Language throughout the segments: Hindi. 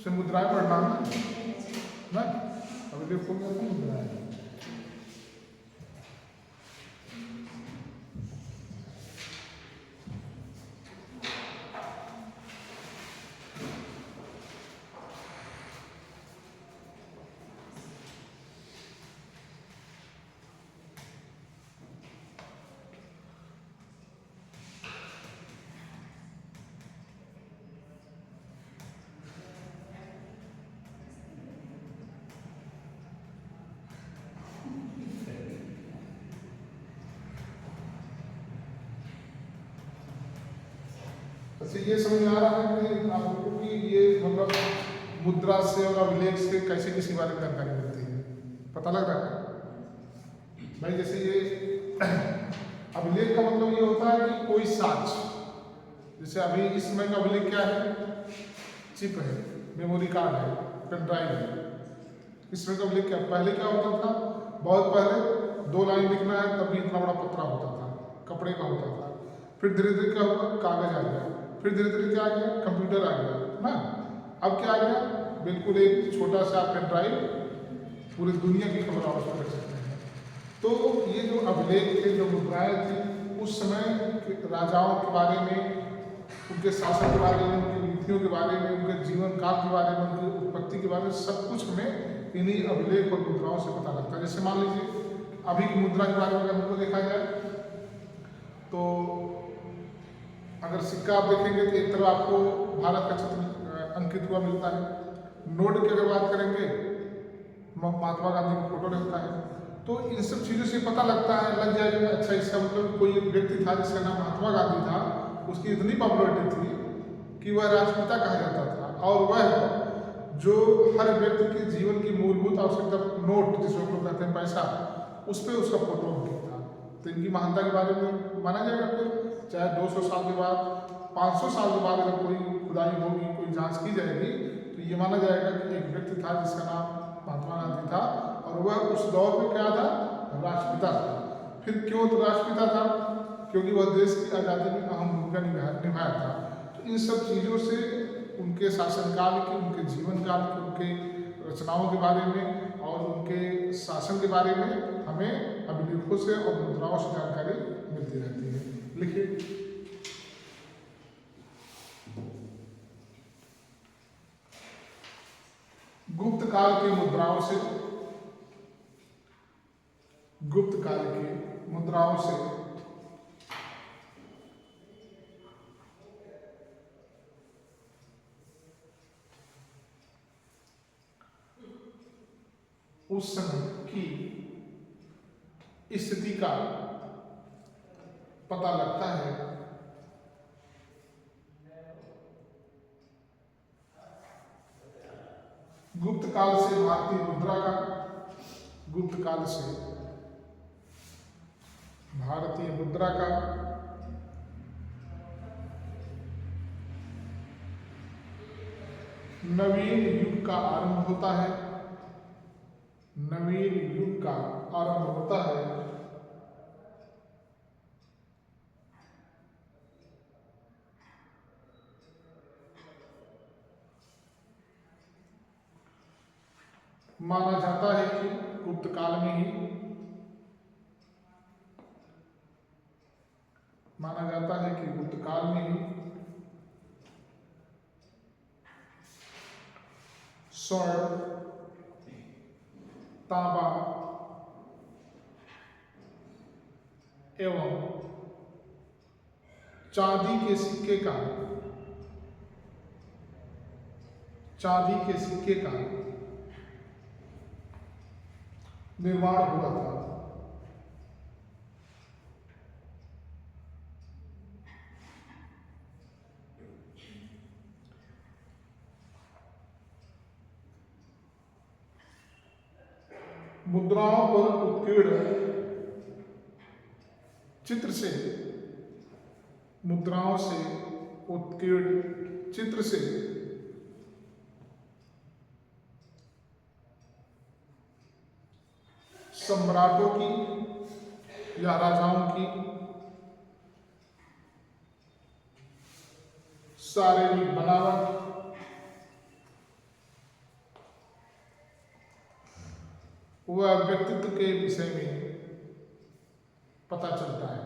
से मुद्राएं पढ़ना ना, अभी देखो क्या मुद्राएं। अच्छा, ये समझ आ रहा है कि आपको कि ये मतलब मुद्रा से और अभिलेख से कैसे किसी बारे में जानकारी मिलती है, पता लग रहा है भाई। जैसे ये अभिलेख का मतलब ये होता है कि कोई साक्ष्य, जैसे अभी इस समय का अभिलेख क्या है, चिप है, मेमोरी कार्ड है, पेन ड्राइव है। इस समय का अभिलेख क्या, पहले क्या होता था, बहुत पहले 2 लाइन लिखना है तब भी इतना बड़ा पत्रा होता था, कपड़े का होता था। फिर धीरे धीरे क्या हुआ, कागज आ गया, फिर धीरे धीरे क्या आ गया, कंप्यूटर आ गया ना। अब क्या आ गया, बिल्कुल एक छोटा सा पेन ड्राइव, पूरी दुनिया की खबर आप उसमें रख सकते हैं। तो ये जो अभिलेख थे, जो मुद्राएं थी, उस समय के राजाओं के बारे में, उनके शासन के बारे में, उनकी नीतियों के बारे में, उनके जीवन काल के बारे में, उनकी उत्पत्ति के बारे में, सब कुछ हमें इन्हीं अभिलेख और मुद्राओं से पता लगता है। जैसे मान लीजिए अभी की मुद्रा के बारे में अगर हमको देखा जाए तो अगर सिक्का आप देखेंगे तो एक तरफ आपको भारत का चित्र अंकित हुआ मिलता है। नोट की अगर बात करेंगे महात्मा गांधी का फोटो रहता है। तो इन सब चीज़ों से पता लगता है, लग जाएगा कि अच्छा इसका मतलब कोई एक व्यक्ति था जिसका नाम महात्मा गांधी था, उसकी इतनी पॉपुलरिटी थी कि वह राष्ट्रपिता कहा जाता था, और वह जो हर व्यक्ति के जीवन की मूलभूत आवश्यकता, नोट जिसको हम लोग कहते हैं पैसा, उस पर उसका फोटो अंकित था। तो इनकी महानता के बारे में माना जाएगा, फिर चाहे 200 साल के बाद, 500 साल के बाद अगर कोई खुदाई होगी, कोई जांच की जाएगी, तो ये माना जाएगा कि एक व्यक्ति था जिसका नाम महात्मा गांधी था, और वह उस दौर में क्या था, राष्ट्रपिता था। फिर क्यों तो राष्ट्रपिता था, क्योंकि वह देश की आज़ादी में अहम भूमिका निभाया था। तो इन सब चीज़ों से, उनके शासनकाल की, उनके जीवन काल की, उनके रचनाओं के बारे में और उनके शासन के बारे में हमें अभिलेखों से और मुद्राओं से जानकारी मिलती रहती है। लिखिए, गुप्त काल की मुद्राओं से, गुप्त काल की मुद्राओं से उस समय की स्थिति का पता लगता है। गुप्त काल से भारतीय मुद्रा का, गुप्त काल से भारतीय मुद्रा का नवीन युग का आरंभ होता है, नवीन युग का आरंभ होता है। माना जाता है कि गुप्त काल में ही, माना जाता है कि गुप्त काल में ही स्वर्ण, तांबा एवं चांदी के सिक्के का, चांदी के सिक्के का निर्माण हुआ था। मुद्राओं पर उत्कीर्ण चित्र से, मुद्राओं से उत्कीर्ण चित्र से सम्राटों की या राजाओं की शारीरिक बनावट, वह व्यक्तित्व के विषय में पता चलता है।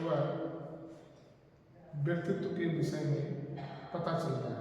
वह व्यक्तित्व के विषय में पता चलता है।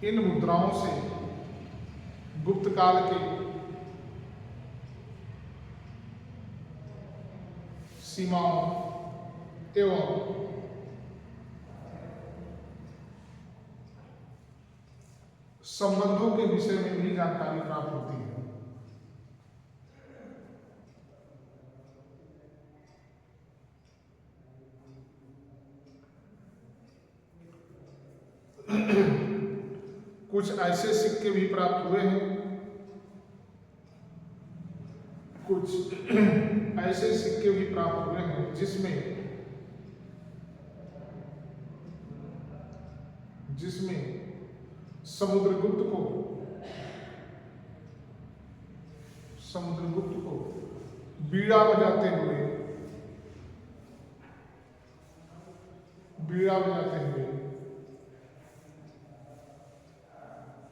इन मुद्राओं से गुप्त काल के सीमाओं एवं संबंधों के विषय में भी जानकारी प्राप्त होती है। कुछ ऐसे सिक्के भी प्राप्त हुए हैं, कुछ ऐसे सिक्के भी प्राप्त हुए हैं जिसमें समुद्रगुप्त को बीड़ा बजाते हुए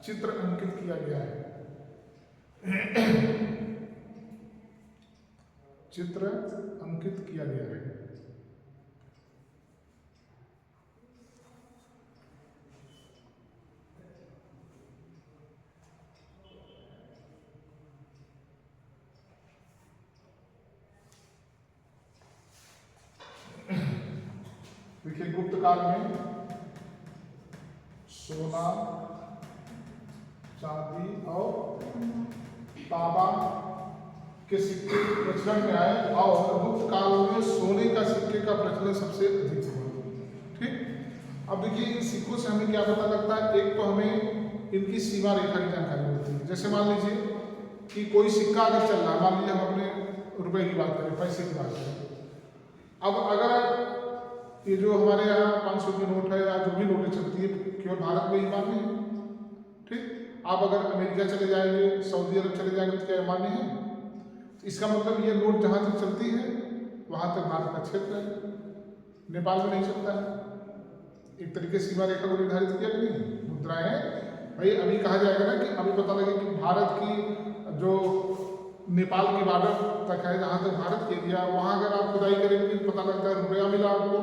चित्र अंकित किया गया है। चित्र अंकित किया गया है। देखिए, गुप्त काल में सोना, चांदी और तांबा के सिक्के प्रचलन में आए और गुप्त काल में सोने का सिक्के का प्रचलन सबसे अधिक हुआ। ठीक, अब देखिए इन सिक्कों से हमें क्या पता लगता है। एक तो हमें इनकी सीमा रेखा की जानकारी होती है। जैसे मान लीजिए कि कोई सिक्का अगर चल रहा है, मान लीजिए हम अपने रुपए की बात करें, पैसे की बात करें। अब अगर ये जो हमारे यहाँ 500 की नोट है या जो भी नोटें चलती है केवल भारत में ही मान्य है। ठीक, आप अगर अमेरिका चले जाएंगे, सऊदी अरब चले जाएंगे तो क्या मान्य है? इसका मतलब ये नोट जहाँ तक चलती है वहाँ तक भारत का क्षेत्र है, नेपाल में नहीं चलता है। एक तरीके से सीमा रेखा को निर्धारित किया कि नहीं। मुद्राएं भाई अभी कहा जाएगा ना कि अभी पता लगे कि भारत की जो नेपाल की बॉर्डर तक है, जहाँ तक भारत के एरिया, वहाँ अगर आप खुदाई करेंगे तो पता लगता है रुपया मिला आपको,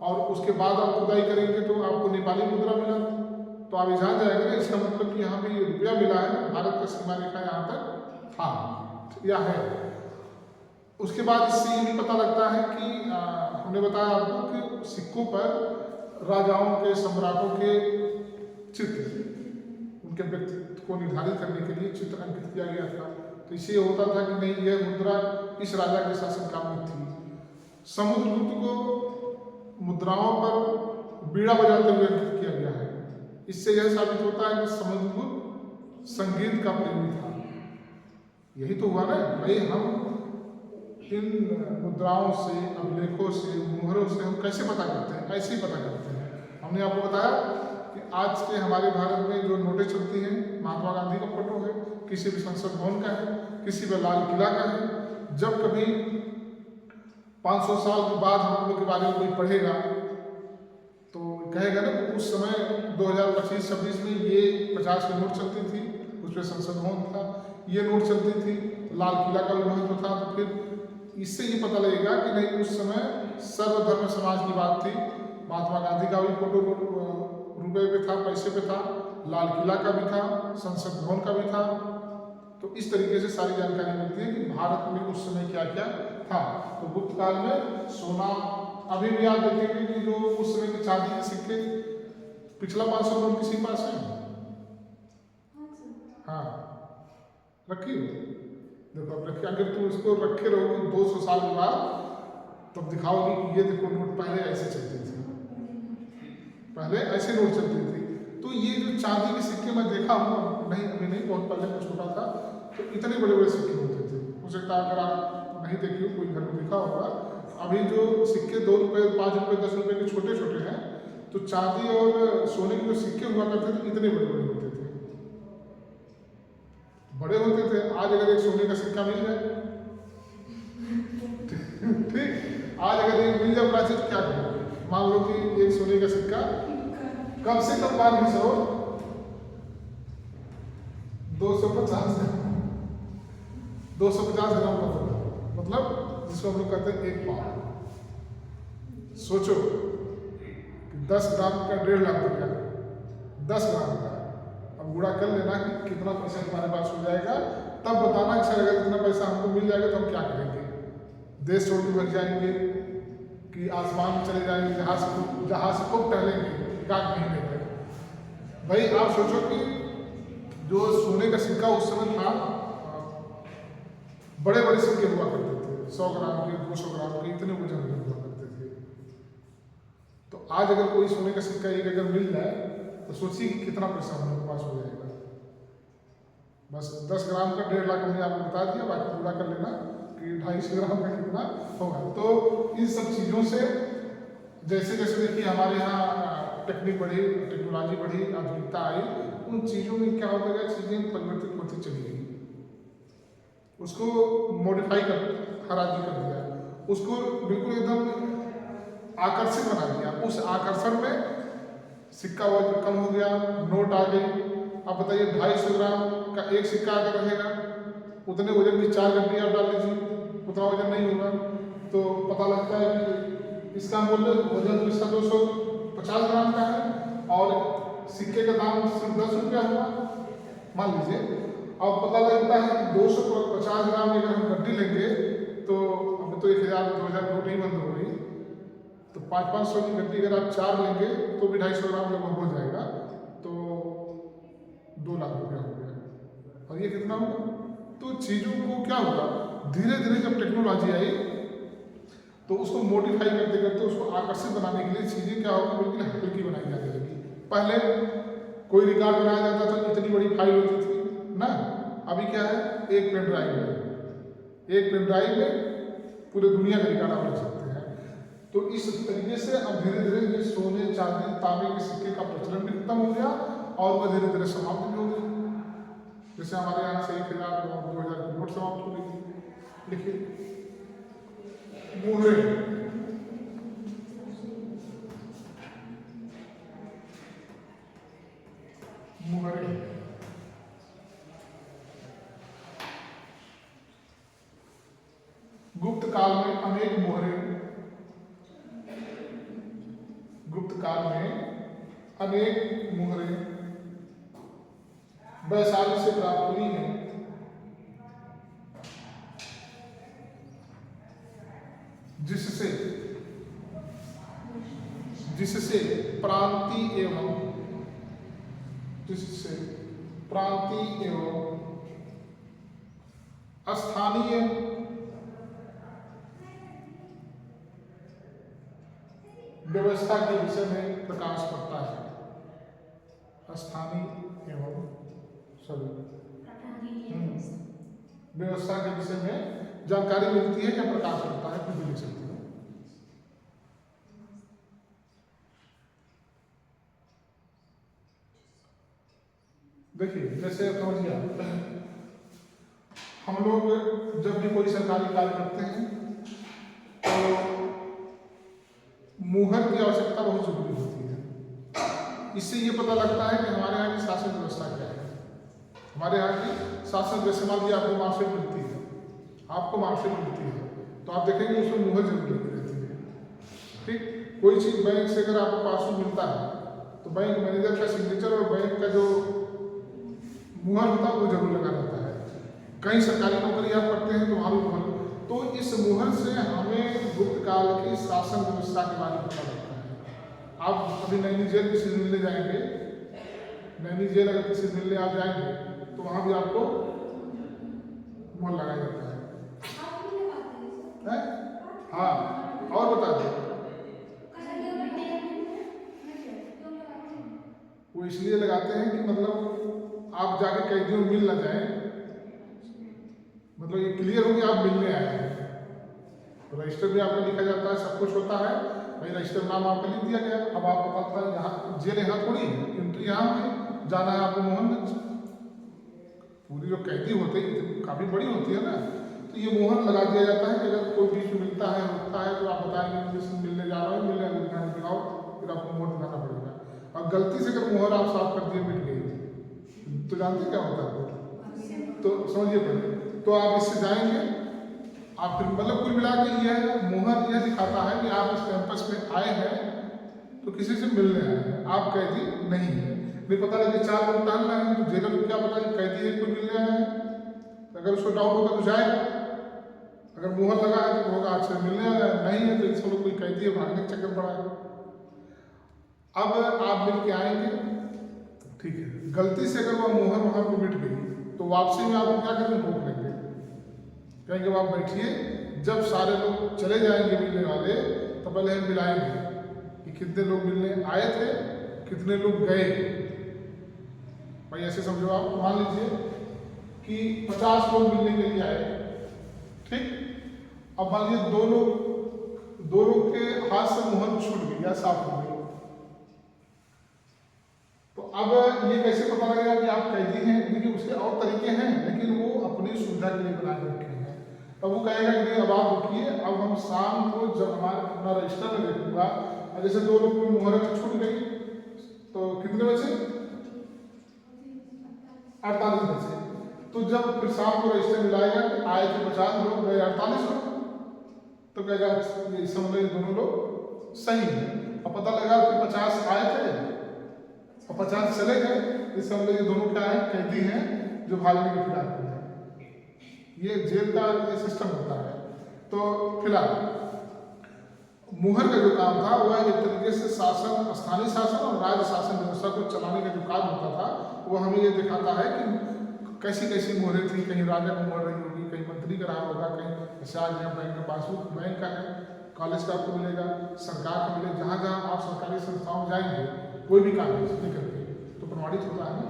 और उसके बाद आप खुदाई करेंगे तो आपको नेपाली मुद्रा मिला, तो आप जान जाएंगे ना इसका मतलब कि यहाँ पे ये रुपया मिला है, भारत का सीमा रेखा यहाँ तक था या है। उसके बाद इससे ये भी पता लगता है कि हमने बताया आपको कि सिक्कों पर राजाओं के, सम्राटों के चित्र, उनके व्यक्तित्व को निर्धारित करने के लिए चित्र अंकित किया गया था। तो इससे होता था कि नहीं, यह मुद्रा इस राजा के शासनकाल में थी। समुद्रगुप्त को मुद्राओं पर बीड़ा बजाते हुए अंकित किया गया है। इससे यह साबित होता है कि समुद्रगुप्त संगीत का प्रेमी था। यही तो हुआ ना भाई, हम इन मुद्राओं से, अभिलेखों से, मुहरों से हम कैसे पता करते हैं? ऐसे ही पता करते हैं। हमने आपको बताया कि आज के हमारे भारत में जो नोटें चलती हैं, महात्मा गांधी का फोटो है, किसी भी संसद भवन का है, किसी भी लाल किला का है। जब कभी 500 साल के बाद हम लोग के बारे में कोई पढ़ेगा तो कहेगा ना कि उस समय 2025-26 में ये 50 की नोट चलती थी, उस पर संसद भवन था, ये नोट चलती थी, लाल किला का भी महत्व था। तो फिर इससे ये पता लगेगा कि नहीं, उस समय सर्वधर्म समाज की बात थी। महात्मा गांधी का भी फोटो रुपये पे था, पैसे पे था, लाल किला का भी था, संसद भवन का भी था। तो इस तरीके से सारी जानकारी मिलती है कि भारत में उस समय क्या क्या था। तो गुप्त काल में सोना, अभी भी आप देखेंगे कि जो उस समय के चांदी के सिक्के, पिछला 500 नोट किसी के पास है? हाँ, रखिए, देखो अब रखिए। अगर तुम इसको रखे रहोगे 200 साल के बाद, तब दिखाओगे कि ये देखो नोट पहले ऐसे चलते थे, पहले ऐसे नोट चलते थे। तो ये जो चांदी के सिक्के मैं देखा हूँ, नहीं अभी नहीं, बहुत पहले मैं छोटा था, तो इतने बड़े बड़े सिक्के होते थे। हो सकता है अगर आप नहीं देखे हो, कोई घर में देखा होगा, अभी जो सिक्के 2 रुपये, 5 रुपये, 10 रुपये के छोटे छोटे हैं, तो चांदी और सोने के जो सिक्के हुआ करते थे इतने बड़े बड़े होते थे, बड़े होते थे। आज अगर एक सोने का सिक्का मिल जाए, ठीक, आज अगर एक मिल जाए प्राचीन, क्या करें? मान लो कि एक सोने का सिक्का कम से कम 250 ग्राम का होगा, मतलब जिसको हम लोग कहते हैं 1 पाउंड। सोचो कि 10 ग्राम का 1.5 लाख रुपया, 10 ग्राम का, अब गुणा कर लेना कि कितना पैसा तुम्हारे पास हो जाएगा, तब बताना कि सर अगर इतना पैसा हमको मिल जाएगा तो हम क्या करेंगे? देश छोड़ के भाग जाएंगे कि आसमान में चले जाएंगे, जहाज से खूब टहलेंगे 1 महीने तक? भाई आप सोचो कि जो सोने का सिक्का उस समय था, बड़े बड़े सिक्के हुआ करते थे, 100 ग्राम के, 200 ग्राम के, इतने वजन के हुआ करते थे। तो आज अगर कोई सोने का सिक्का एक अगर मिल जाए तो सोचिए कि कितना पैसा हम लोग के पास हो जाएगा। बस 10 ग्राम का 1.5 लाख हमने आपको बता दिया, बाकी पूरा कर लेना कि 250 ग्राम का कितना होगा। तो इन सब चीज़ों से जैसे जैसे देखिए हमारे यहाँ टेक्निक बढ़ी, टेक्नोलॉजी बढ़ी, आधुनिकता आई, उन चीज़ों में क्या होता गया, चीज़ें परिवर्तित होती चली गई, उसको मॉडिफाई कर, हर आदमी कर दिया, उसको बिल्कुल एकदम आकर्षित बना दिया। उस आकर्षण में सिक्का वजन कम हो गया, नोट आ गई। अब बताइए 250 ग्राम का एक सिक्का अगर रहेगा, उतने वजन की 4 गड्डी आप डाल लीजिए, उतना वजन नहीं होगा। तो पता लगता है कि इसका मूल्य वजन तो इसका 250 ग्राम का है और सिक्के का दाम सिर्फ 10 रुपया हुआ, मान लीजिए। अब पता लगता है कि 250 ग्राम की अगर हम गड्डी लेंगे तो अब तो 1000 2000 नोट ही बंद हो गई, तो 500 की गड्डी अगर आप 4 लेंगे तो भी 250 ग्राम लगभग हो जाएगा, तो 2 लाख रुपया हो गया। और ये कितना होगा? तो चीज़ों को क्या होगा, धीरे धीरे जब टेक्नोलॉजी आई तो उसको मॉडिफाई करते करते उसको आकर्षित बनाने के लिए चीज़ें क्या होगी, बिल्कुल हल्की बनाई जाने लगी। पहले कोई रिकॉर्ड बनाया जाता था, इतनी बड़ी फाइल होती थी ना, अभी क्या है, एक पेन ड्राइव है, एक पेन ड्राइव में पूरे दुनिया का रिकॉर्ड आप रख सकते हैं। तो इस तरीके से अब धीरे धीरे ये सोने, चांदी, तांबे के सिक्के का प्रचलन भी खत्म हो गया और वह धीरे धीरे समाप्त भी हो गई। जैसे हमारे यहाँ से 1000 और 2000 की नोट समाप्त हो गई। देखिए मुहरे, मुहरे गुप्त काल में अनेक मुहरे, गुप्त काल में अनेक मुहरे वैशाली से प्राप्त हुई हैं, जिससे जिससे प्रांतीय एवं स्थानीय व्यवस्था के विषय में प्रकाश पड़ता है। स्थानीय एवं व्यवस्था के विषय में जानकारी मिलती है या प्रकाश पड़ता है, कुछ भी लिख सकते हो। देखिए जैसे समझिए, हम लोग जब भी कोई सरकारी कार्य करते हैं तो मुहर की आवश्यकता बहुत जरूरी होती है। इससे ये पता लगता है कि हमारे यहाँ की शासन व्यवस्था क्या है। हमारे यहाँ की शासन, जैसे मान लीजिए आपको मार्कशीट मिलती है, तो आप देखेंगे उसमें मुहर जरूर लगी रहती है। ठीक, कोई चीज़ बैंक से अगर आपको पासबुक मिलता है तो बैंक मैनेजर का सिग्नेचर और बैंक का जो मुहर होता है वो जरूर लगा रहता है। कई सरकारी नौकरी आप करते हैं तो वहाँ भी मुहर, तो इस मुहर से हमें गुप्त काल की शासन व्यवस्था के बारे में पता लगता है। आप अभी नैनी जेल किसी से मिलने जाएंगे, नैनी जेल अगर किसी से मिलने आप जाएंगे तो वहाँ भी आपको मुहर लगाया जाता है? हाँ, और बता दें, वो इसलिए लगाते हैं कि मतलब आप जाके कैदियों मिल ना जाए, क्लियर हो कि आप मिलने आए हैं। तो रजिस्टर में आपका लिखा जाता है, सब कुछ होता है भाई, रजिस्टर नाम आपका लिख दिया गया। अब आपको पता है यहाँ जेल यहाँ थोड़ी है, एंट्री यहाँ हुई, जाना है आपको मोहनगंज। पूरी जो कैदी होते हैं काफ़ी बड़ी होती है ना, तो ये मोहर लगा दिया जाता है कि अगर कोई बीच में मिलता है रुकता है तो आप बताएंगे कि मिलने जा रहा हूँ, मिलने दिखाओ, फिर आपको मोहर दिखाना पड़ेगा। और गलती से अगर मोहर आप साफ कर दिए मिट गई तो जानते क्या होता है, तो समझिए पहले। तो आप इससे जाएंगे, आप फिर मतलब कुल मिला के यह मोहर यह दिखाता है कि आप इस कैंपस में आए हैं तो किसी से मिलने आए हैं, आप कैदी नहीं है। नहीं पता लगे 4 लोग टहल रहे हैं तो जेलर को क्या पता कि कैदी है, कोई मिलने आए हैं। अगर उसको डाउट होगा तो जाएगा, अगर मोहर लगा है तो होगा आपसे मिलने आया, नहीं है तो इस लोग कोई कैदी है, भागने के चक्कर पड़ा है। अब आप मिल के आएंगे, ठीक है, गलती से अगर वह मोहर वहाँ पर मिट गई तो वापसी में आपको क्या करेंगे, रोक लेंगे, कहेंगे आप बैठिए, जब सारे लोग चले जाएंगे मिलने वाले तो पहले हम मिलाएंगे कि कितने लोग मिलने आए थे, कितने लोग गए। भाई ऐसे समझो, आप मान लीजिए कि 50 लोग मिलने के लिए आए, ठीक। अब मान लीजिए दो लोग के हाथ से मोहर छूट गई या साफ हो गई, तो अब ये कैसे पता लगेगा कि आप कैदी हैं? देखिए उसके और तरीके हैं, लेकिन वो अपनी सुविधा के लिए बना के रखे हैं। तब वो कहेगा कि नहीं अब आप रुकिए, अब हम शाम को जब हमारा अपना रजिस्टर में देखूंगा, जैसे 2 लोग की मोहर छूट गई तो कितने बचे, 48 बचे। तो जब फिर शाम को रजिस्टर मिलाएगा कि आए थे 50 लोग, गए 48 लोग, तो कहेगा ये समझ लो दोनों लोग सही है। अब पता लगा कि 50 आए थे और 50 चले गए, इस समझ लो ये दोनों क्या है, कैदी हैं जो भागने के फिराक में है। ये जेल का ये सिस्टम होता है। तो फिलहाल मुहर का जो काम था वह एक तरीके से शासन, स्थानीय शासन और राज्य शासन व्यवस्था को चलाने का जो काम होता था वो हमें ये दिखाता है कि कैसी कैसी मोहरें थी। कहीं राजा को मोहर रही होगी, कहीं मंत्री का रहा होगा, कहीं शायद यहाँ बैंक का पासबुक बैंक का है, कॉलेज का आपको मिलेगा, सरकार का मिलेगा। जहाँ जहाँ आप सरकारी संस्थाओं में जाएंगे कोई भी कागज लेकर के तो प्रमाणित होता है ना,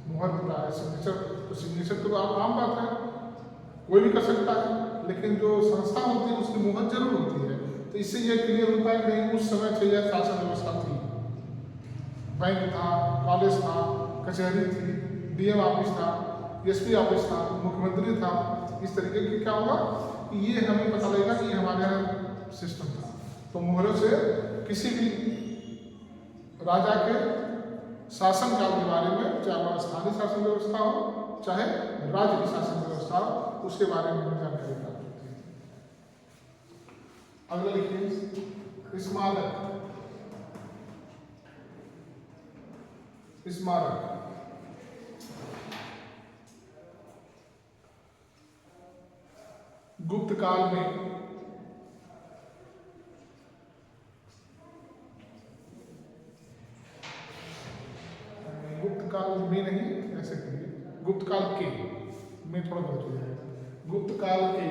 मोहर होता है, सिग्नेचर। तो सिग्नेचर तो आप आम बात है, कोई भी कर सकता है, लेकिन जो संस्था होती है उसकी मोहर जरूर होती है। तो इससे यह क्लियर होता है कि नहीं उस समय से यह शासन व्यवस्था थी, बैंक था, कॉलेज था, कचहरी थी, डीएम ऑफिस था, एसपी ऑफिस था, मुख्यमंत्री था। इस तरीके की क्या होगा कि ये हमें पता लगेगा कि हमारे यहाँ सिस्टम था। तो मोहरों से किसी भी राजा के शासन काल के बारे में, चाहे वह स्थानीय शासन व्यवस्था हो चाहे राज्य की शासन व्यवस्था हो, उसके बारे में हमें जानकारी प्राप्त होती है। अगला लिखिए स्मारक। स्मारक गुप्त काल में नहीं, ऐसे करिए गुप्त काल के में थोड़ा गलत हो जाएगा। गुप्त काल के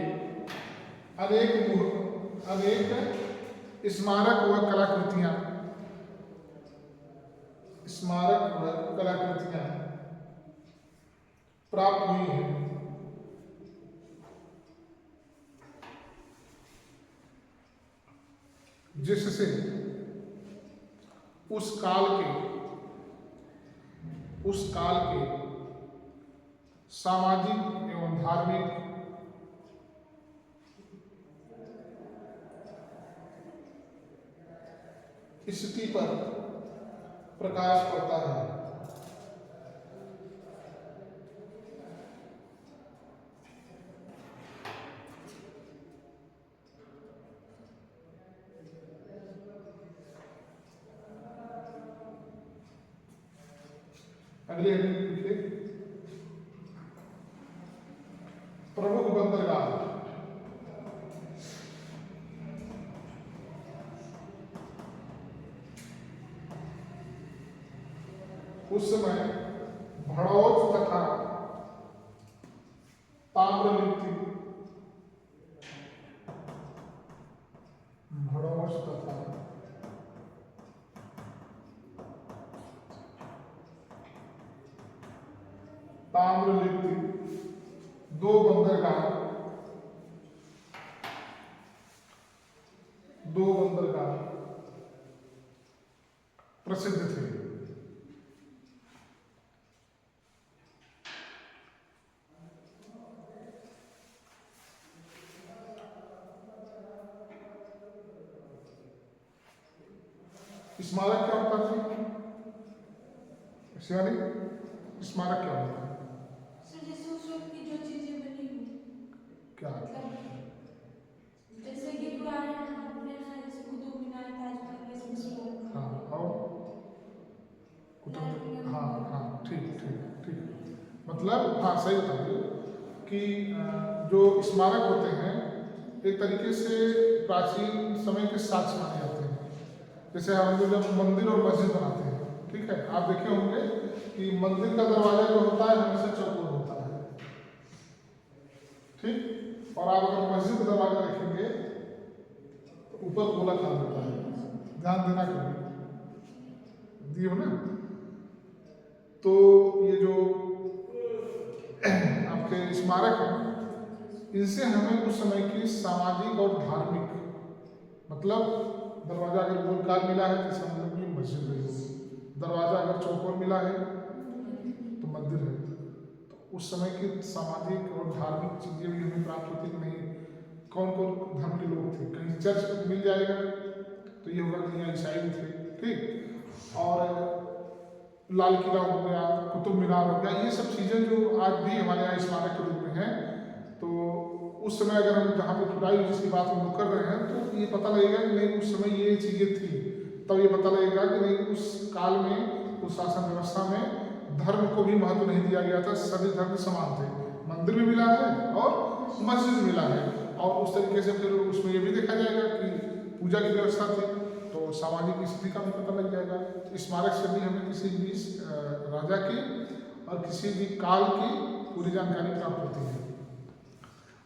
अनेक स्मारक व कलाकृतियां प्राप्त हुई हैं, जिससे उस काल के सामाजिक एवं धार्मिक स्थिति पर प्रकाश पड़ता है। अगले लिखिए प्रमुख बंदरगाह। उस समय भड़ौच तथा ताम्रलिप्ति दो बंदरगाह दो बंदरगाह प्रसिद्ध थे। स्मारक क्या होता है शिवानी? स्मारक क्या होता है? जैसे उस वक्त की जो चीजें बनी हुई क्या जैसे कि पुराने जैसे कुतुब मीनार, ताजमहल, ये सब स्मारक। हाँ और कुतुब, हाँ हाँ ठीक ठीक ठीक, मतलब हाँ सही बता रही हो कि जो स्मारक होते हैं एक तरीके से प्राचीन समय के साक्ष्य माने जाते हैं। जैसे हम लोग जब मंदिर और मस्जिद बनाते हैं, ठीक है, आप देखे होंगे कि मंदिर का दरवाजा जो होता है हमेशा चौकोर होता है, ठीक, और आप अगर मस्जिद का दरवाजा देखेंगे तो ऊपर गोलाकार होता है। ध्यान देना कभी दियो ना। तो ये जो आपके स्मारक हैं इनसे हमें उस समय की सामाजिक और धार्मिक, मतलब दरवाजा अगर गोलकार मिला है तो समझ लो कि मस्जिद रही होगी, दरवाजा अगर चौकोर मिला है तो मंदिर है। तो उस समय की सामाजिक और धार्मिक चीजें भी हमें प्राप्त होती कि नहीं, कौन कौन धर्म के लोग थे। कहीं चर्च मिल जाएगा तो ये होगा कि यहाँ ईसाई थे, ठीक, और लाल किला हो गया, कुतुब मीनार हो गया, ये सब चीज़ें जो आज भी हमारे यहाँ स्मारक के रूप में हैं। तो उस समय अगर हम जहाँ पे खुदाई जिसकी बात हम लोग कर रहे हैं तो ये पता लगेगा कि नहीं उस समय ये चीज़ें थी, तब ये पता लगेगा कि नहीं उस काल में उस शासन व्यवस्था में धर्म को भी महत्व नहीं दिया गया था, सभी धर्म समान थे। मंदिर भी मिला है और मस्जिद मिला है, और उस तरीके से फिर उसमें ये भी देखा जाएगा कि पूजा की व्यवस्था थी, तो सामाजिक स्थिति का भी पता लग जाएगा। स्मारक से भी हमें किसी भी राजा की और किसी भी काल की पूरी जानकारी प्राप्त होती है।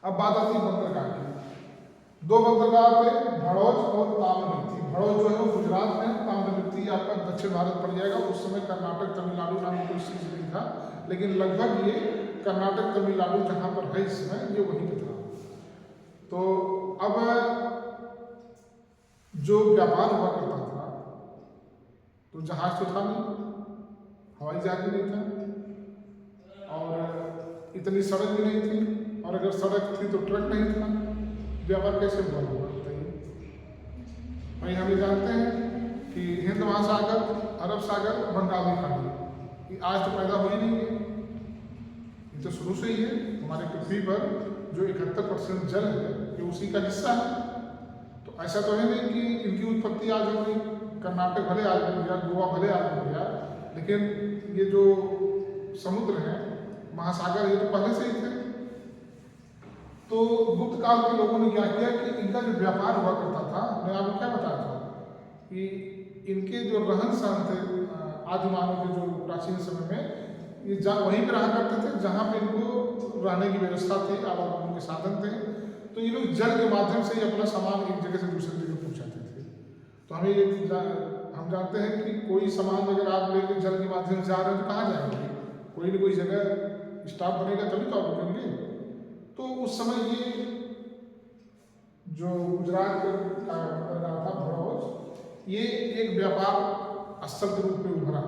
अब बात आती है बंदरगाह की। दो बंदरगाह थे, भड़ौज और ताम्रलिप्ति। भड़ौज जो है वो गुजरात में, ताम्रलिप्ति आपका दक्षिण भारत पड़ जाएगा। उस समय कर्नाटक तमिलनाडु नाम कोई चीज नहीं था, लेकिन लगभग ये कर्नाटक तमिलनाडु जहाँ पर है इस समय ये वहीं पे था। तो अब जो व्यापार हुआ करता था तो जहाज तो था नहीं, हवाई जहाज भी नहीं था, और इतनी सड़क भी नहीं थी, और अगर सड़क थी तो ट्रक नहीं था। व्यापार कैसे हुआ होगा बताइए? भाई हम ये जानते हैं कि हिंद महासागर, अरब सागर, बंगाल की खाड़ी ये आज तो पैदा हुई नहीं है, ये तो शुरू से ही है। हमारे पृथ्वी पर जो 71% जल है ये उसी का हिस्सा है। तो ऐसा तो है नहीं कि इनकी उत्पत्ति आज हो गई, कर्नाटक भले आज बन गया, गोवा भले आज बन गया, लेकिन ये जो समुद्र हैं, महासागर, ये तो पहले से ही थे। तो गुप्त काल के लोगों ने क्या किया कि इनका जो व्यापार हुआ करता था, मैं आपको क्या बताया था कि इनके जो रहन सहन थे आदि मानव के जो प्राचीन समय में, ये वहीं पर रहा करते थे जहाँ पे इनको रहने की व्यवस्था थी, आवागमन के साधन थे। तो ये लोग जल के माध्यम से ही अपना सामान एक जगह से दूसरी जगह पहुँचाते थे। तो हम जानते हैं कि कोई सामान अगर आप लेकर जल के माध्यम से जा रहे हैं तो कहाँ जाएंगे? कोई ना कोई जगह स्टॉप बनेगा तभी तो आप रुकेंगे। तो उस समय ये जो गुजरात का बंदरगाह था भड़ौज, ये एक व्यापार स्थल के रूप में उभरा।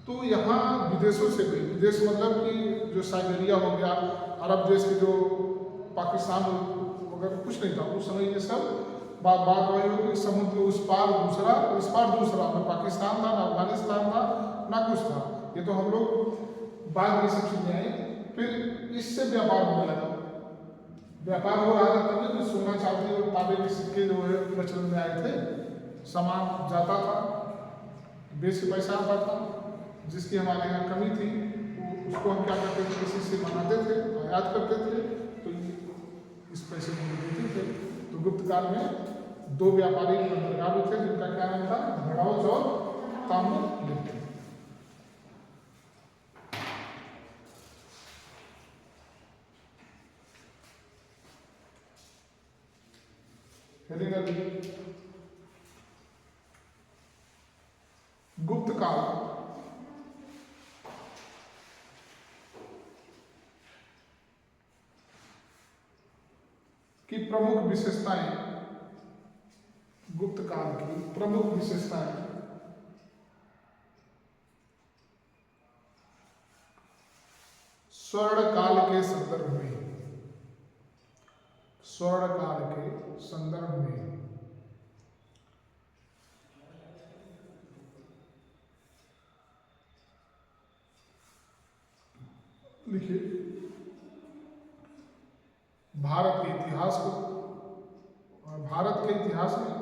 तो यहाँ विदेशों से भी, विदेश मतलब कि जो साइबेरिया हो गया, अरब देश के जो पाकिस्तान वगैरह कुछ नहीं था उस समय, ये सब बात वही होगी समुद्र उस पार दूसरा, इस पार दूसरा, ना पाकिस्तान था, ना अफगानिस्तान था, ना कुछ था। ये तो हम लोग बाद में सब चीजें आई, फिर इससे व्यापार होने लगा। व्यापार हो रहा था तभी तो सोना चांदी और तांबे के सिक्के जो है प्रचलन में आए थे। सामान जाता था, बेच के पैसा आता था, जिसकी हमारे यहाँ कमी थी उसको हम क्या करते थे, किसी से मंगाते थे, आयात करते थे, तो इस पैसे को देते थे। तो गुप्त काल में दो व्यापारी बंदरगाह भी थे जिनका क्या नाम था, भड़ौज और ताम्रलिप्ति। गुप्त काल की प्रमुख विशेषताएं गुप्त काल की प्रमुख विशेषताएं। स्वर्ण काल के संदर्भ में, स्वर्ण काल के संदर्भ में लिखिए, भारत के इतिहास को, भारत के इतिहास में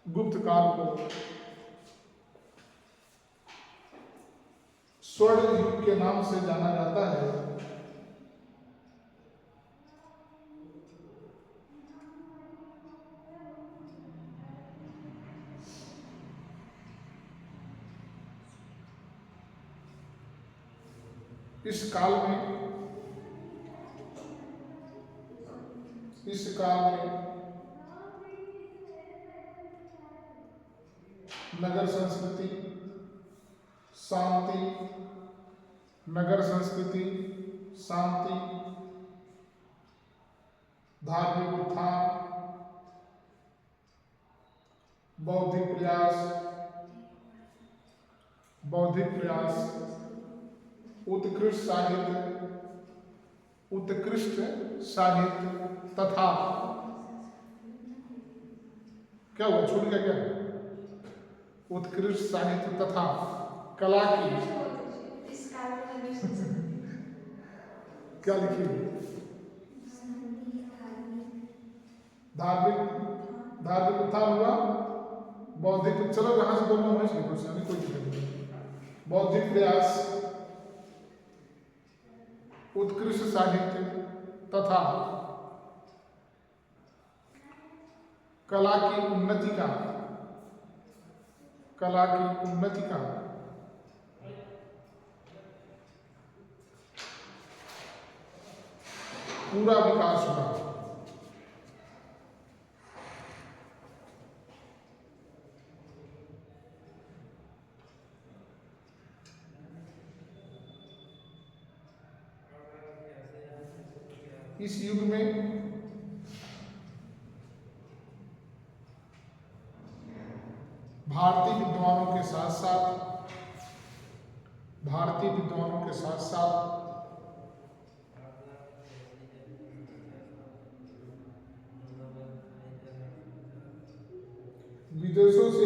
गुप्त काल को स्वर्ण युग के नाम से जाना जाता है। इस काल में नगर संस्कृति, शांति, नगर संस्कृति, शांति, धार्मिक उत्थान, बौद्धिक प्रयास, उत्कृष्ट साहित्य तथा क्या हुआ, छूट गया क्या? उत्कृष्ट साहित्य तथा कला की क्या लिखी? धार्मिक उत्थान हुआ, बौद्धिक, चलो यहां से दोनों में कोई दिक्कत नहीं। बौद्धिक प्रयास, उत्कृष्ट साहित्य तथा कला की उन्नति का पूरा विकास हुआ। इस युग में भारतीय विद्वानों के साथ साथ विदेशों से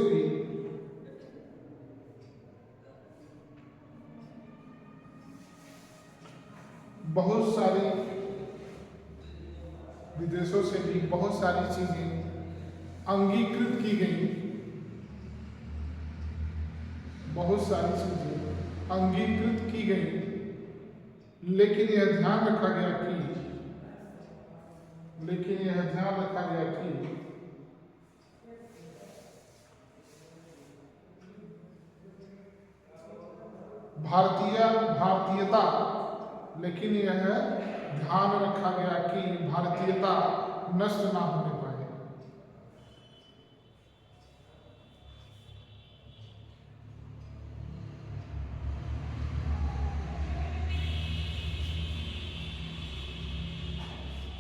भी बहुत सारी चीजें अंगीकृत की गई, लेकिन यह ध्यान रखा गया कि भारतीयता नष्ट ना होने पाए।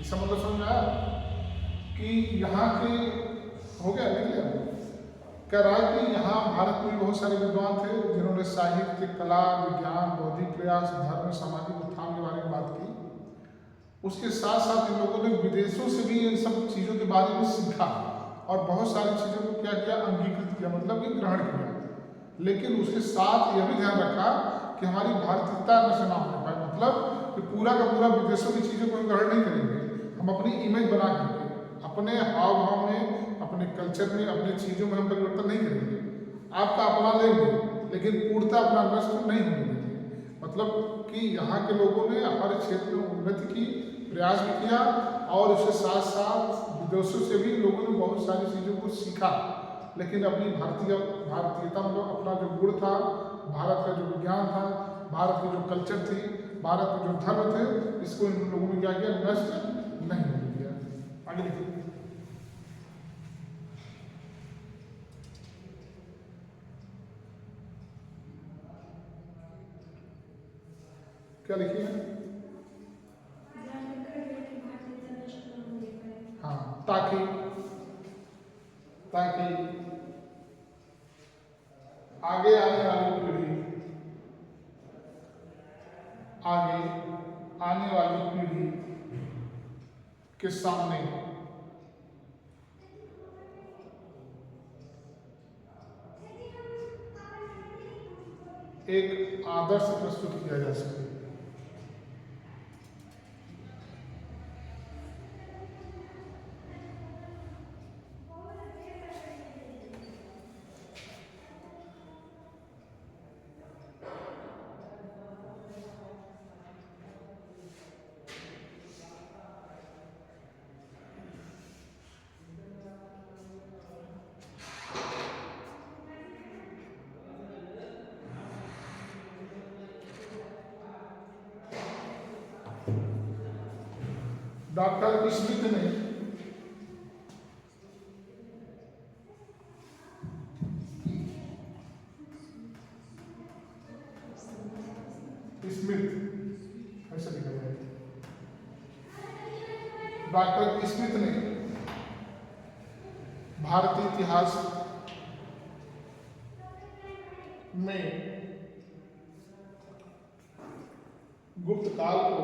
इसका मतलब समझ आया कि यहाँ के हो गया, लिख लिया, कह रहा है कि यहाँ भारत में बहुत सारे विद्वान थे जिन्होंने साहित्य, कला, विज्ञान, बौद्धिक प्रयास, धर्म, सामाजिक उत्थान के बारे में बात की। उसके साथ साथ इन लोगों ने विदेशों से भी इन सब चीज़ों के बारे में सीखा और बहुत सारी चीज़ों को क्या किया, अंगीकृत किया, मतलब कि ग्रहण किया। लेकिन उसके साथ यह भी ध्यान रखा कि हमारी भारतीयता नष्ट ना होने पाए, मतलब कि पूरा का पूरा विदेशों की चीज़ों को हम ग्रहण नहीं करेंगे, हम अपनी इमेज बना करके अपने हाव भाव में, अपने कल्चर में, अपने चीज़ों में हम परिवर्तन नहीं करेंगे। आपका अपना लेंगे लेकिन पूर्णतः अपना नष्ट नहीं होने देंगे। मतलब कि यहाँ के लोगों ने हमारे क्षेत्र में उन्नति की, प्रयास भी किया और उसके साथ साथ विदेशों से भी लोगों ने बहुत सारी चीज़ों को सीखा, लेकिन अपनी भारतीयता मतलब अपना जो गुण था, भारत का जो विज्ञान था, भारत की जो कल्चर थी, भारत के जो धर्म थे, इसको इन लोगों ने क्या किया, नष्ट नहीं होने दिया। आगे लिखिए। क्या लिखिए? हाँ, ताकि ताकि आगे आने वाली पीढ़ी आगे आने वाली पीढ़ी के सामने एक आदर्श प्रस्तुत किया जा सके। डॉक्टर स्मिथ ने ऐसा लिखा है, डॉक्टर स्मिथ ने भारतीय इतिहास में गुप्त काल को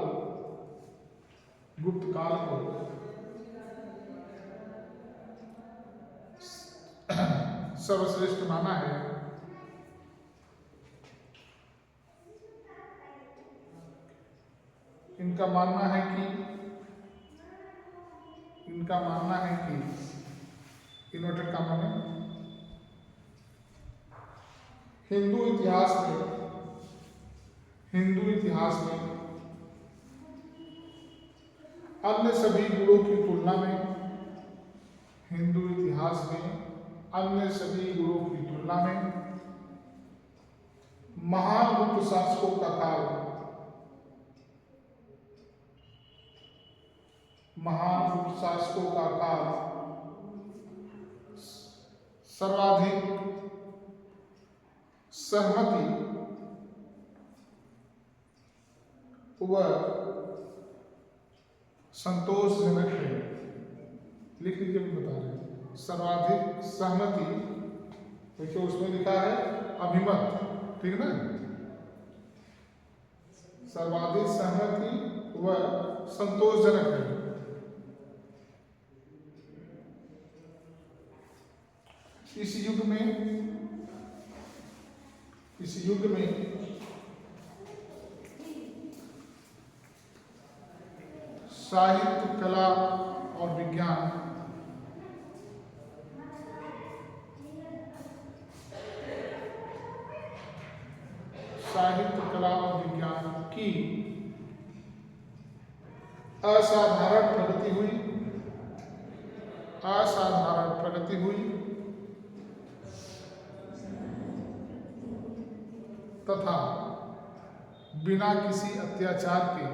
सर्वश्रेष्ठ माना है। इनका मानना है कि इन्वर्टेड कामा में हिंदू इतिहास में अन्य सभी गुणों की तुलना में महान गुप्त शासकों का काल सर्वाधिक सहमति व संतोषजनक है। लिख लीजिए, मैं बता रहे हैं। सर्वाधिक सहमति, देखिए उसमें लिखा है अभिमत, ठीक है ना। सर्वाधिक सहमति व संतोषजनक है। इस युग में साहित्य, कला और विज्ञान की असाधारण प्रगति हुई तथा बिना किसी अत्याचार के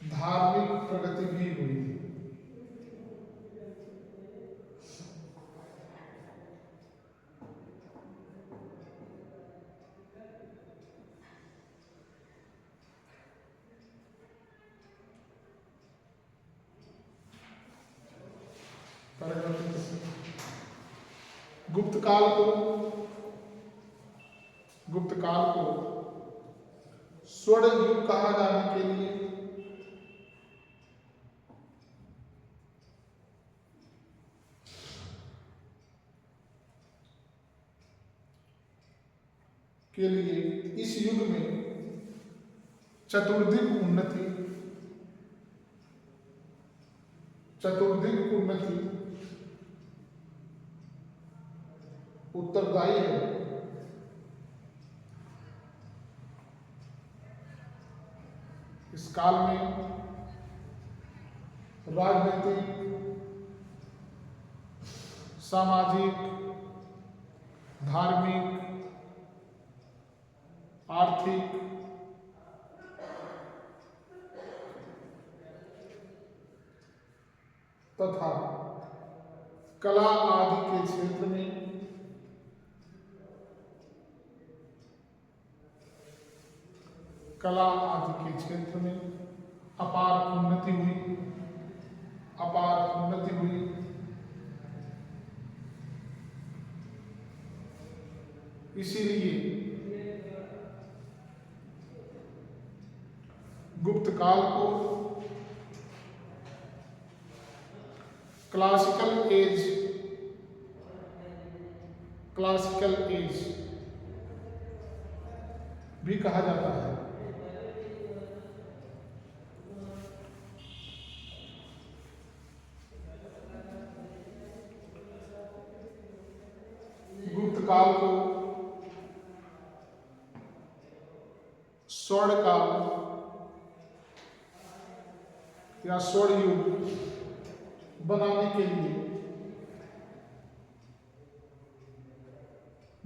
धार्मिक प्रगति भी हुई। गुप्त काल को स्वर्ण युग कहा जाने के लिए इस युग में चतुर्दिक उन्नति उत्तरदायी है। इस काल में राजनीतिक, सामाजिक, धार्मिक, आर्थिक, तथा कला आदि के क्षेत्र में कला आदि के क्षेत्र में अपार उन्नति हुई, अपार उन्नति हुई। इसीलिए गुप्त काल को क्लासिकल एज, क्लासिकल एज भी कहा जाता है। गुप्त काल को स्वर्ण काल या स्वर्ण युग बनाने के लिए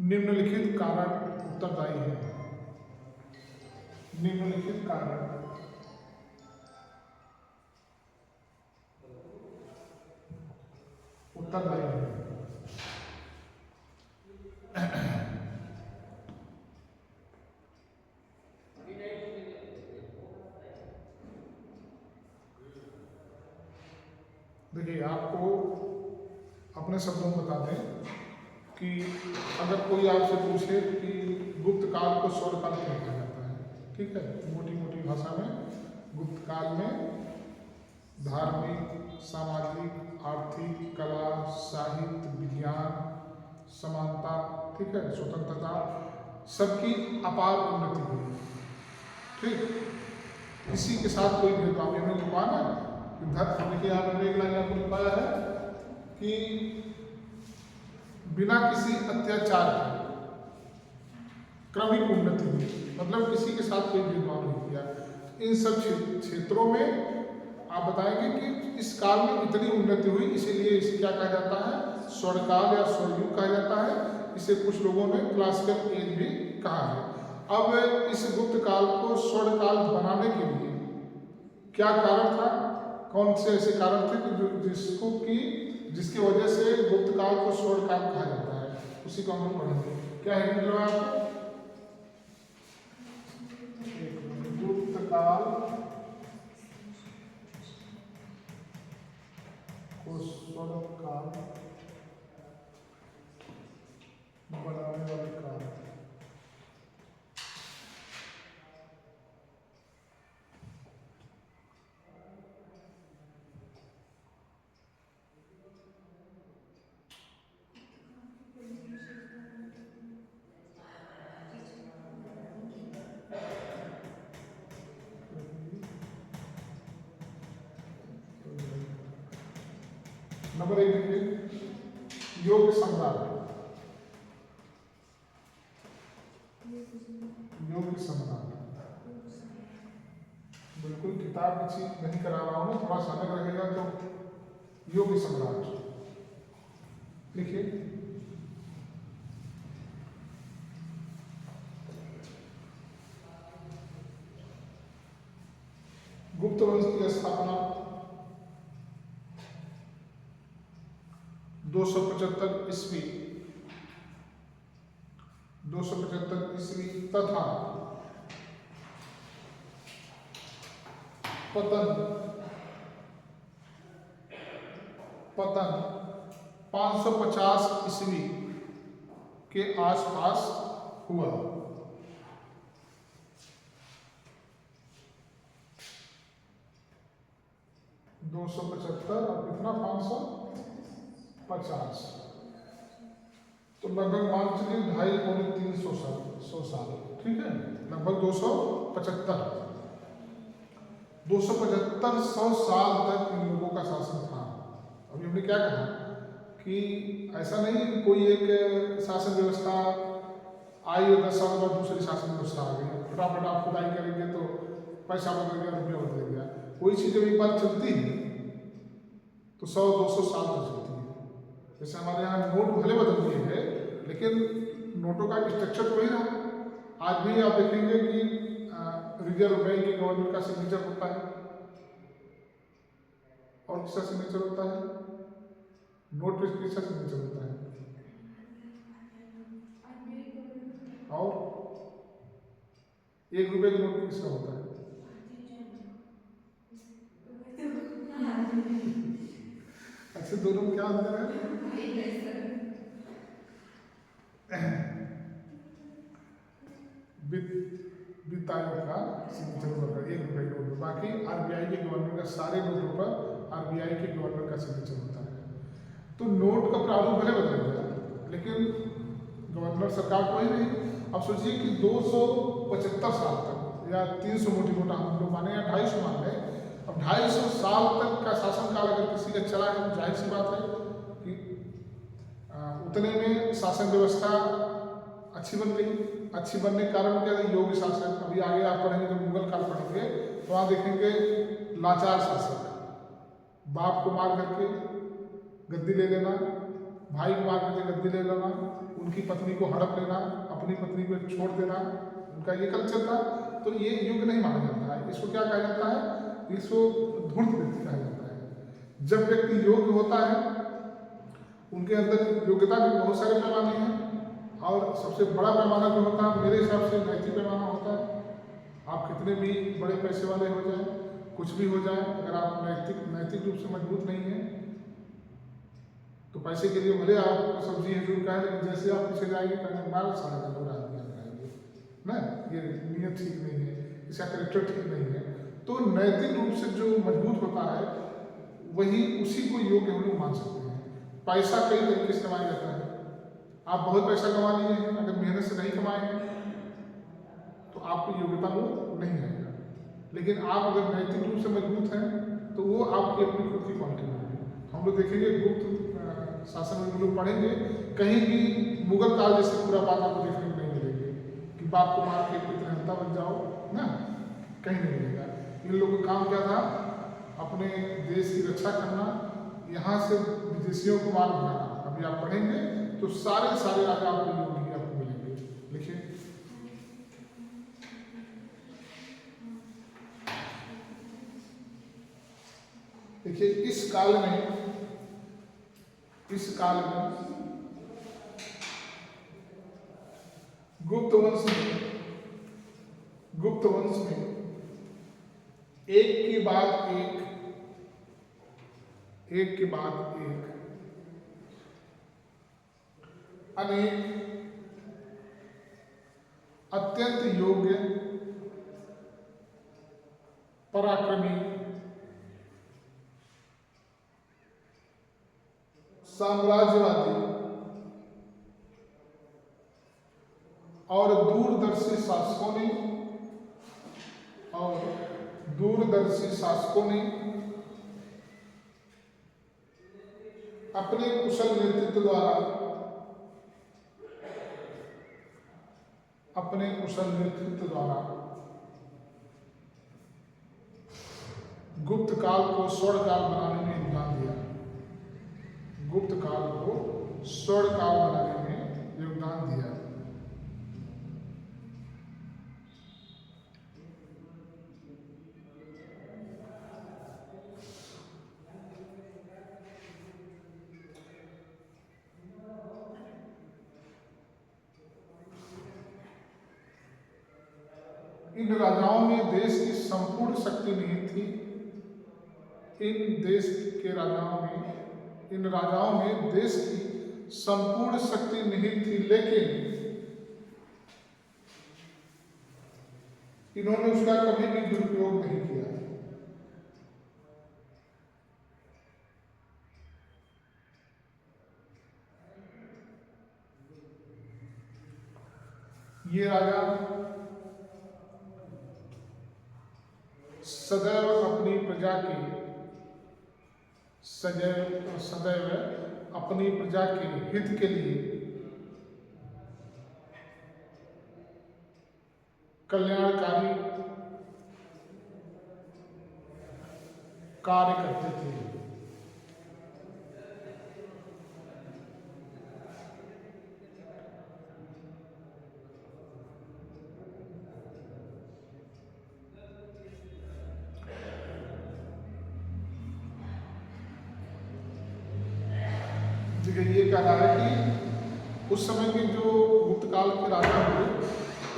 निम्नलिखित कारण उत्तरदायी है। निम्नलिखित कारण उत्तरदायी है। देखिए, आपको अपने शब्दों में बता दें कि अगर कोई आपसे पूछे कि गुप्त काल को स्वर्ण काल क्यों कहा जाता है, ठीक है, मोटी मोटी भाषा में गुप्त काल में धार्मिक, सामाजिक, आर्थिक, कला, साहित्य, विज्ञान, समानता, ठीक है, स्वतंत्रता, सबकी अपार उन्नति हुई। ठीक, किसी के साथ कोई भेदभाव नहीं लिखवा ना। देखिए, आपने एक लाइन आपको लिखवाया है कि बिना किसी अत्याचार के क्रमिक उन्नति हुई, मतलब किसी के साथ कोई भेदभाव नहीं किया। इन सब क्षेत्रों में आप बताएंगे कि इस काल में इतनी उन्नति हुई, इसीलिए इसे क्या कहा जाता है, स्वर्ण काल या स्वर्ण युग कहा जाता है। इसे कुछ लोगों ने क्लासिकल एज भी कहा है। अब इस गुप्त काल को स्वर्ण काल बनाने के लिए क्या कारण था, कौन से ऐसे कारण थे कि जिसकी वजह से गुप्त काल को स्वर्ण काल कहा जाता है, उसी को हम लोग पढ़ेंगे। क्या है मतलब आपको, गुप्त काल को स्वर्ण काल बनाने वाले कारण। नंबर 1 देखिए, योग सम्राट। योग सम्राट, बिल्कुल किताब की चीज नहीं करा रहा हूं, थोड़ा समय लगेगा। तो योग सम्राट लिखिए। गुप्त वंश की स्थापना 275 ईस्वी, 275 ईस्वी तथा पतन 550 ईस्वी के आसपास हुआ। 275 और कितना 550, तो लगभग मान चलिए 250-300 साल, 100 साल, ठीक है, लगभग 275 100 साल तक इन लोगों का शासन था। अभी हमने क्या कहा कि ऐसा नहीं है कि कोई एक शासन व्यवस्था आई और 10 साल बाद दूसरी शासन व्यवस्था आ गई, फटाफट आप खुदाई करेंगे तो पैसा बदल गया, रुपया बदल गया। कोई चीज़ जब एक बार चलती है तो 100-200 साल तक चलती है। जैसे हमारे यहाँ नोट भले बदल दिए हैं, लेकिन नोटों का स्ट्रक्चर तो वही रहा। आज भी आप देखेंगे कि रिजर्व बैंक की गवर्नमेंट का सिग्नेचर होता है, और किसका सिग्नेचर होता है, नोट पे किसका सिग्नेचर होता है, और 1 रुपए का नोट किसका होता है? अच्छा, दोनों में क्या अंतर है? वित्त आयोग का सिग्नेचर होता है 1 रुपए के नोट पर। बाकी आरबीआई के गवर्नर का सारे नोटों पर आरबीआई के गवर्नर का सिग्नेचर होता है। तो नोट का प्रारूप भले बदल गया, लेकिन गवर्नर सरकार कोई नहीं। अब सोचिए कि 275 साल तक या 300 मोटी मोटा हम लोग माने या 250 मान लें, अब 250 साल तक का शासनकाल अगर किसी का चला है तो जाहिर सी बात है कि उतने में शासन व्यवस्था अच्छी बन गई। अच्छी बनने के कारण क्या है? योग्य शासन। अभी आगे आप पढ़ेंगे, जब मुगल काल पढ़ेंगे तो वहाँ देखेंगे लाचार शासक, बाप को मार करके गद्दी ले लेना, भाई को मार करके गद्दी ले लेना, उनकी पत्नी को हड़प लेना, अपनी पत्नी को छोड़ देना, उनका ये कल्चर था। तो ये युग नहीं माना जाता है। इसको क्या कहा जाता है? इसको धूर्त व्यक्ति कहा जाता है। जब व्यक्ति योग्य होता है, उनके अंदर योग्यता के बहुत सारे पैमाने हैं, और सबसे बड़ा पैमाना जो होता है मेरे हिसाब से नैतिक पैमाना होता है। आप कितने भी बड़े पैसे वाले हो जाए, कुछ भी हो जाए, अगर आप नैतिक रूप से मजबूत नहीं है तो पैसे के लिए भले आप सब्जी हजूर का है, लेकिन जैसे आप पीछे जाएंगे कहने बाल सारा जरूर आदमी आएंगे ना, ये नीयत ठीक नहीं है, इसका करेक्टर ठीक नहीं है। तो नैतिक रूप से जो मजबूत होता है वही उसी को योग्य हम लोग मान सकते हैं। पैसा कई तरीके से कमाया जाता है। आप बहुत पैसा कमा लिए हैं, अगर मेहनत से नहीं कमाए हैं तो आपकी योग्यता वो नहीं आएगा। लेकिन आप अगर नैतिक रूप से मजबूत हैं तो वो आपकी अपनी खुद की क्वालिटी होगी। हम लोग देखेंगे गुप्त शासन में लोग पढ़ेंगे, कहीं भी मुगल काल जैसे पूरा बात आपको देखने को नहीं मिलेगी कि बाप को मार के इतने हत्या बन जाओ ना, कहीं नहीं मिलेगा। इन लोगों का काम क्या था? अपने देश की रक्षा करना, यहाँ से विदेशियों को मार भगाना। अभी आप पढ़ेंगे तो सारे राजा आपको योगी आपको मिलेंगे। लिखिए, देखिए इस काल में गुप्त वंश में एक के बाद एक अनेक अत्यंत योग्य, पराक्रमी, साम्राज्यवादी और दूरदर्शी शासकों ने अपने कुशल नेतृत्व द्वारा गुप्त काल को स्वर्ण काल बनाने में योगदान दिया। इन राजाओं में देश की संपूर्ण शक्ति निहित थी। इन राजाओं में देश की संपूर्ण शक्ति निहित थी, लेकिन इन्होंने उसका कभी भी दुरुपयोग नहीं किया। ये राजा सदैव अपनी प्रजा के हित के लिए कल्याणकारी कार्य करते थे। ये कह रहा है कि उस समय के जो गुप्त काल के राजा हुए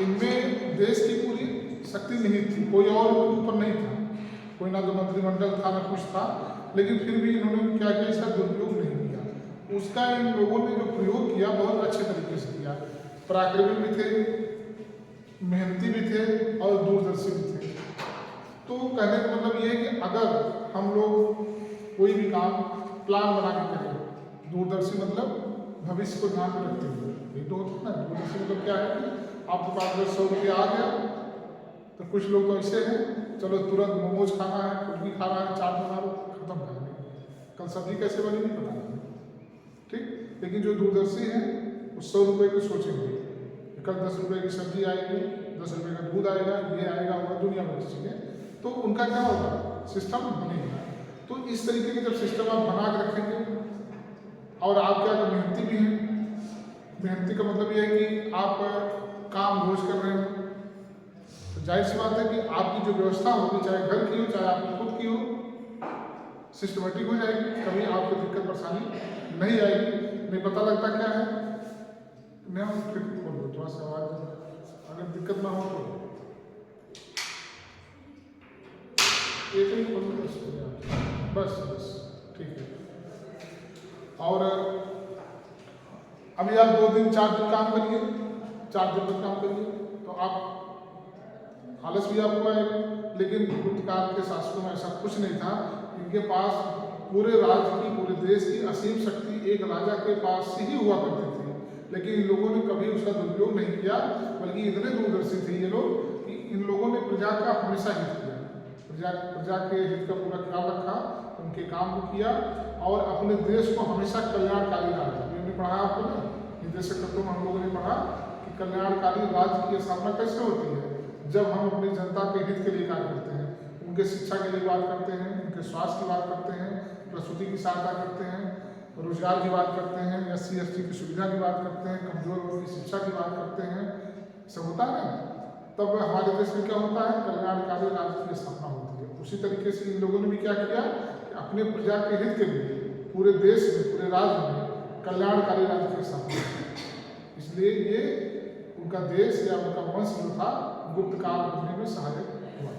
इनमें देश की पूरी शक्ति निहित थी, कोई और ऊपर नहीं था, कोई ना तो मंत्रिमंडल था ना कुछ था, लेकिन फिर भी इन्होंने क्या किया, इसका दुरुपयोग नहीं किया। उसका इन लोगों ने जो प्रयोग किया बहुत अच्छे तरीके से किया। पराक्रमी भी थे, मेहनती भी थे और दूरदर्शी भी थे। तो कहने का मतलब ये है कि अगर हम लोग कोई भी काम प्लान बना के करें, दूरदर्शी मतलब भविष्य को ध्यान में रखते हुए, ये तो होता है ना। दूरदर्शी मतलब क्या है कि आपके पास अगर 100 रुपया आ गया तो कुछ लोग तो ऐसे हैं, चलो तुरंत मोमोज खाना है, कुछ भी खाना है, चाट बना लो, खत्म कर देंगे, कल सब्जी कैसे बनी नहीं पता नहीं, ठीक। लेकिन जो दूरदर्शी हैं वो 100 रुपये को सोचेंगे, कल 10 रुपये की सब्जी आएगी, 10 रुपये का दूध आएगा, ये आएगा होगा, दुनिया भर की चीज़ें, तो उनका क्या होगा, सिस्टम बनेगा। तो इस तरीके के जब सिस्टम आप बना के रखेंगे और आप क्या मेहनती भी हैं, मेहनती का मतलब ये है कि आप काम रोज कर रहे हैं, तो जाहिर सी बात है कि आपकी जो व्यवस्था होगी, चाहे घर की हो चाहे आपकी खुद की हो, सिस्टमेटिक हो जाएगी, कभी आपको दिक्कत परेशानी नहीं आएगी। नहीं पता लगता क्या है, मैं फिर बोल दो थोड़ा सा आवाज, अगर दिक्कत ना हो तो एक ही खोल दो, बस बस ठीक है। और अभी आप 2 दिन 4 दिन काम करिए, 4 दिन तक काम करिए तो आप आलस भी आपको आएगा। लेकिन गुप्त काल के शासकों में ऐसा कुछ नहीं था, इनके पास पूरे राज्य की, पूरे देश की असीम शक्ति एक राजा के पास ही हुआ करती थी, लेकिन इन लोगों ने कभी उसका दुरुपयोग नहीं किया, बल्कि इतने दूरदर्शी थे ये लोग कि इन लोगों ने प्रजा का हमेशा हित किया, प्रजा के हित का पूरा ख्याल रखा, उनके काम को किया और अपने देश को हमेशा कल्याणकारी राज्य, हमने पढ़ा आपको ना निर्देशक तत्वों में हम लोगों ने पढ़ा कि कल्याणकारी राज्य की स्थापना कैसे होती है, जब हम अपनी जनता के हित के लिए कार्य करते हैं, उनके शिक्षा के लिए बात करते हैं, उनके स्वास्थ्य की बात करते हैं, प्रसूति की सहायता करते हैं, रोजगार की बात करते हैं, SC ST की सुविधा की बात करते हैं, कमजोर वर्ग की शिक्षा की बात करते हैं, सब होता है ना, तब हमारे देश में क्या होता है, कल्याणकारी राज्य की स्थापना होती है। उसी तरीके से इन लोगों ने भी क्या किया कि अपने प्रजा के हित के लिए पूरे देश में, पूरे राज्य में कल्याणकारी राज्य की स्थापना की। इसलिए ये उनका देश या उनका वंश जो था गुप्त काल बनने में सहायक हुआ।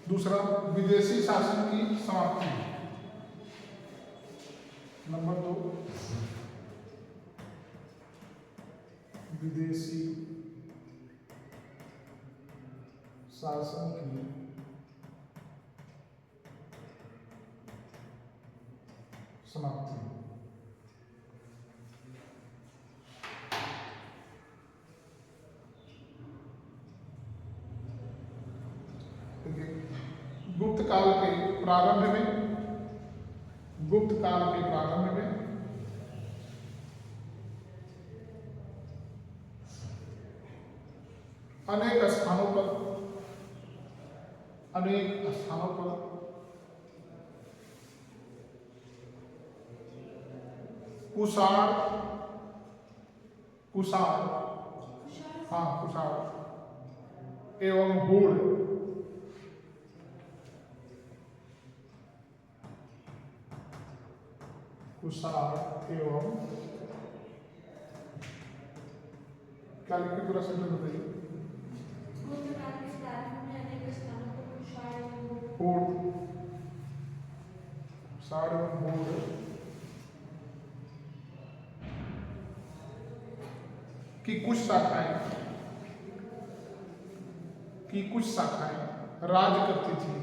दूसरा, विदेशी शासन की समाप्ति। नंबर 2, विदेशी शासन की समाप्ति। गुप्त काल के प्रारंभ में, गुप्त काल के प्रारंभ में अनेक स्थानों पर कुषाण एवं हूण एवं क्या लिखे, पूरा सेंटेंस बताइए। की कुछ शाखाएं राज्य करती थी।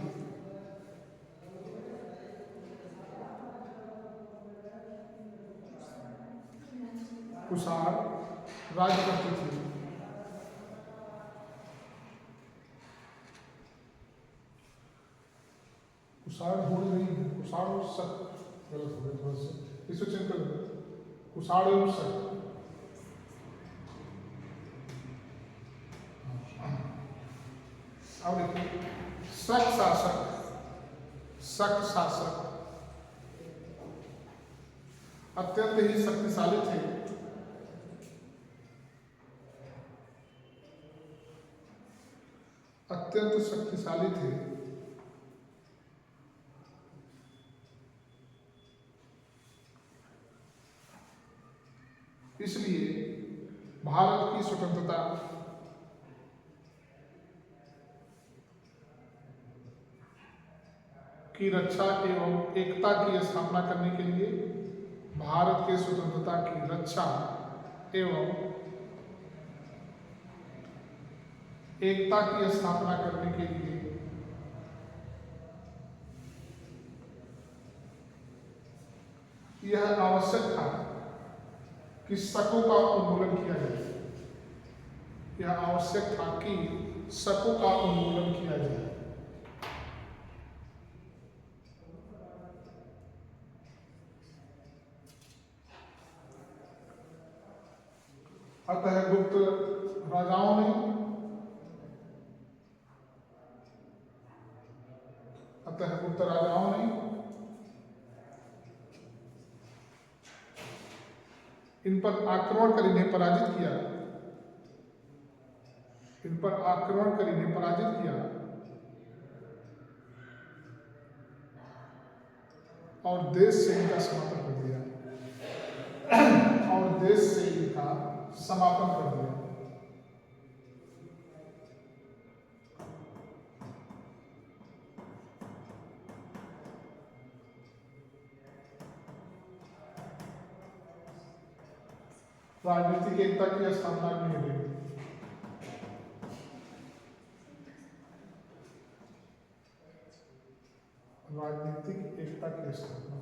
कुषाण राज्य करती थी। कुषाण होड़ नहीं है, कुषाण और शक गलत हो गया थोड़ा सा, इसको चेंज कर दो, कुषाण एवं शक। अब देखिए, शक शासक अत्यंत ही शक्तिशाली थे अत्यंत शक्तिशाली थे। इसलिए भारत की स्वतंत्रता की रक्षा एवं एकता की स्थापना करने के लिए, भारत के स्वतंत्रता की रक्षा एवं एकता की स्थापना करने के लिए यह आवश्यक था कि शकों का उन्मूलन किया जाए। यह आवश्यक था कि शकों का उन्मूलन किया जाए। अतः गुप्त राजाओं ने इन पर आक्रमण कर इन्हें पराजित किया। और देश से इनका समापन कर दिया। राजनीतिक एकता की स्थापना नहीं हुई। राजनीतिक एकता की स्थापना